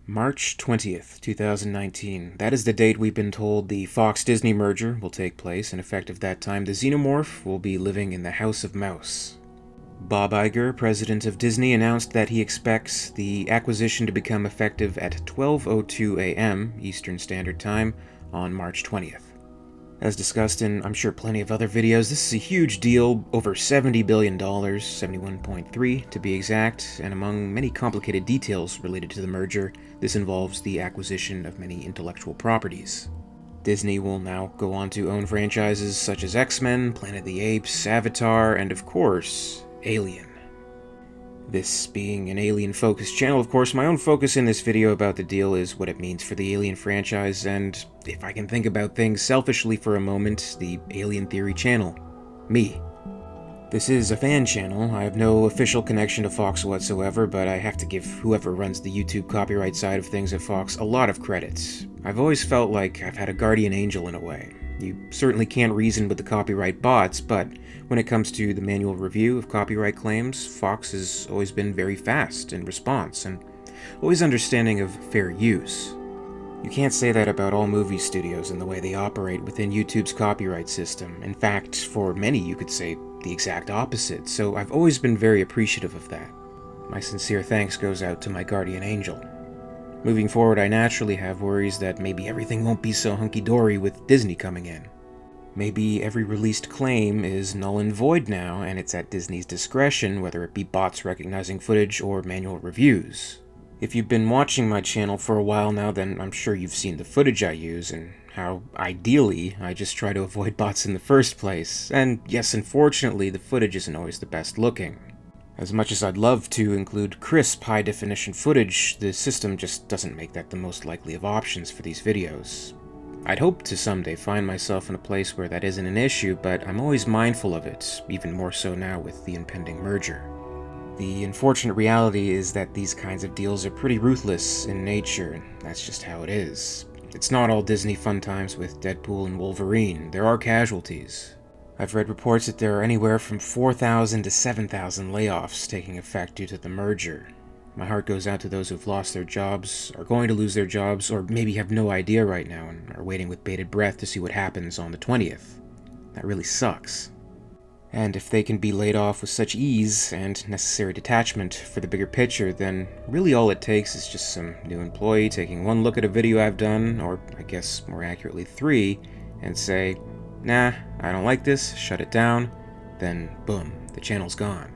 March 20th, 2019. That is the date we've been told the Fox-Disney merger will take place, and effective that time, the Xenomorph will be living in the House of Mouse. Bob Iger, president of Disney, announced that he expects the acquisition to become effective at 12:02 a.m. Eastern Standard Time on March 20th. As discussed in, I'm sure, plenty of other videos, this is a huge deal, over $70 billion, 71.3 to be exact, and among many complicated details related to the merger, this involves the acquisition of many intellectual properties. Disney will now go on to own franchises such as X-Men, Planet of the Apes, Avatar, and of course, Alien. This being an Alien-focused channel, of course, my own focus in this video about the deal is what it means for the Alien franchise, and if I can think about things selfishly for a moment, the Alien Theory channel. Me. This is a fan channel. I have no official connection to Fox whatsoever, but I have to give whoever runs the YouTube copyright side of things at Fox a lot of credit. I've always felt like I've had a guardian angel in a way. You certainly can't reason with the copyright bots, but when it comes to the manual review of copyright claims, Fox has always been very fast in response, and always understanding of fair use. You can't say that about all movie studios and the way they operate within YouTube's copyright system. In fact, for many you could say the exact opposite, so I've always been very appreciative of that. My sincere thanks goes out to my guardian angel. Moving forward, I naturally have worries that maybe everything won't be so hunky-dory with Disney coming in. Maybe every released claim is null and void now, and it's at Disney's discretion, whether it be bots recognizing footage or manual reviews. If you've been watching my channel for a while now, then I'm sure you've seen the footage I use, and how, ideally, I just try to avoid bots in the first place. And yes, unfortunately, the footage isn't always the best looking. As much as I'd love to include crisp, high-definition footage, the system just doesn't make that the most likely of options for these videos. I'd hope to someday find myself in a place where that isn't an issue, but I'm always mindful of it, even more so now with the impending merger. The unfortunate reality is that these kinds of deals are pretty ruthless in nature, and that's just how it is. It's not all Disney fun times with Deadpool and Wolverine. There are casualties. I've read reports that there are anywhere from 4,000 to 7,000 layoffs taking effect due to the merger. My heart goes out to those who've lost their jobs, are going to lose their jobs, or maybe have no idea right now and are waiting with bated breath to see what happens on the 20th. That really sucks. And if they can be laid off with such ease and necessary detachment for the bigger picture, then really all it takes is just some new employee taking one look at a video I've done, or I guess more accurately 3, and say, "Nah, I don't like this, shut it down," then boom, the channel's gone.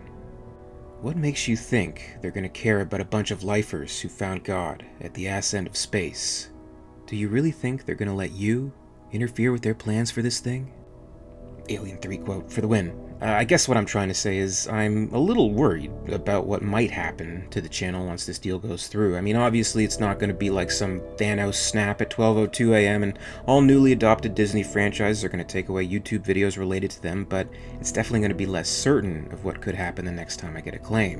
What makes you think they're gonna care about a bunch of lifers who found God at the ass end of space? Do you really think they're gonna let you interfere with their plans for this thing? Alien 3 quote for the win. I guess what I'm trying to say is I'm a little worried about what might happen to the channel once this deal goes through. I mean, obviously it's not going to be like some Thanos snap at 12:02 a.m. and all newly adopted Disney franchises are going to take away YouTube videos related to them, but it's definitely going to be less certain of what could happen the next time I get a claim.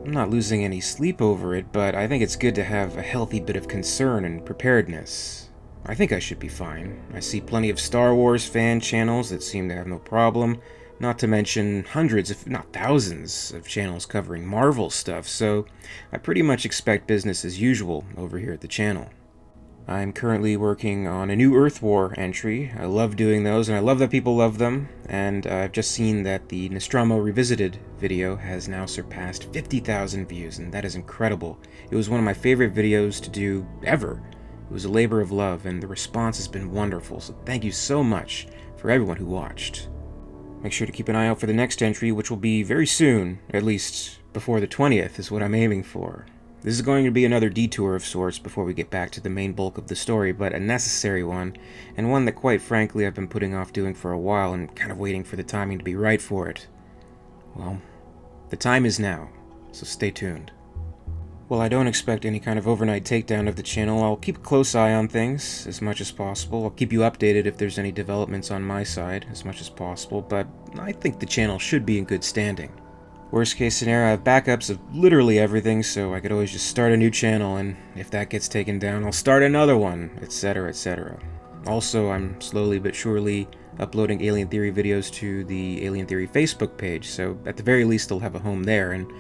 I'm not losing any sleep over it, but I think it's good to have a healthy bit of concern and preparedness. I think I should be fine. I see plenty of Star Wars fan channels that seem to have no problem, not to mention hundreds, if not thousands, of channels covering Marvel stuff, so I pretty much expect business as usual over here at the channel. I'm currently working on a new Earth War entry. I love doing those, and I love that people love them, and I've just seen that the Nostromo Revisited video has now surpassed 50,000 views, and that is incredible. It was one of my favorite videos to do ever. It was a labor of love, and the response has been wonderful, so thank you so much for everyone who watched. Make sure to keep an eye out for the next entry, which will be very soon, at least before the 20th is what I'm aiming for. This is going to be another detour of sorts before we get back to the main bulk of the story, but a necessary one, and one that quite frankly I've been putting off doing for a while and kind of waiting for the timing to be right for it. Well, the time is now, so stay tuned. While I don't expect any kind of overnight takedown of the channel, I'll keep a close eye on things as much as possible. I'll keep you updated if there's any developments on my side as much as possible, but I think the channel should be in good standing. Worst case scenario, I have backups of literally everything, so I could always just start a new channel, and if that gets taken down, I'll start another one, etc, etc. Also, I'm slowly but surely uploading Alien Theory videos to the Alien Theory Facebook page, so at the very least they'll have a home there, and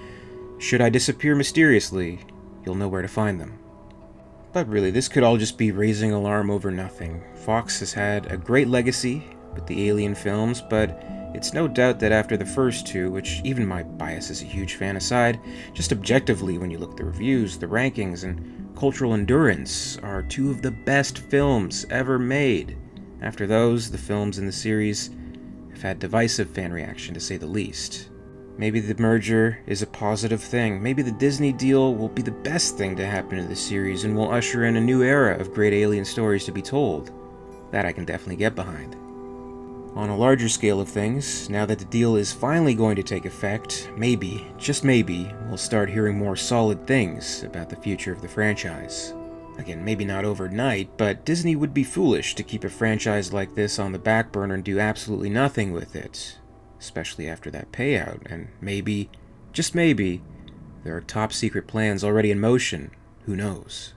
should I disappear mysteriously, you'll know where to find them. But really, this could all just be raising alarm over nothing. Fox has had a great legacy with the Alien films, but it's no doubt that after the first two, which even my bias as a huge fan aside, just objectively when you look at the reviews, the rankings, and cultural endurance, are two of the best films ever made. After those, the films in the series have had divisive fan reaction, to say the least. Maybe the merger is a positive thing. Maybe the Disney deal will be the best thing to happen to the series and will usher in a new era of great alien stories to be told. That I can definitely get behind. On a larger scale of things, now that the deal is finally going to take effect, maybe, just maybe, we'll start hearing more solid things about the future of the franchise. Again, maybe not overnight, but Disney would be foolish to keep a franchise like this on the back burner and do absolutely nothing with it. Especially after that payout, and maybe, just maybe, there are top secret plans already in motion, who knows.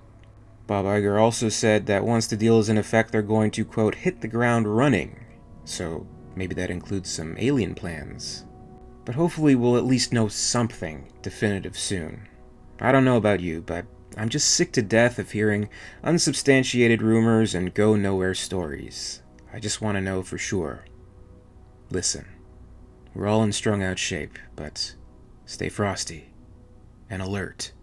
Bob Iger also said that once the deal is in effect, they're going to, quote, hit the ground running. So maybe that includes some alien plans. But hopefully we'll at least know something definitive soon. I don't know about you, but I'm just sick to death of hearing unsubstantiated rumors and go-nowhere stories. I just want to know for sure. Listen. We're all in strung-out shape, but stay frosty and alert.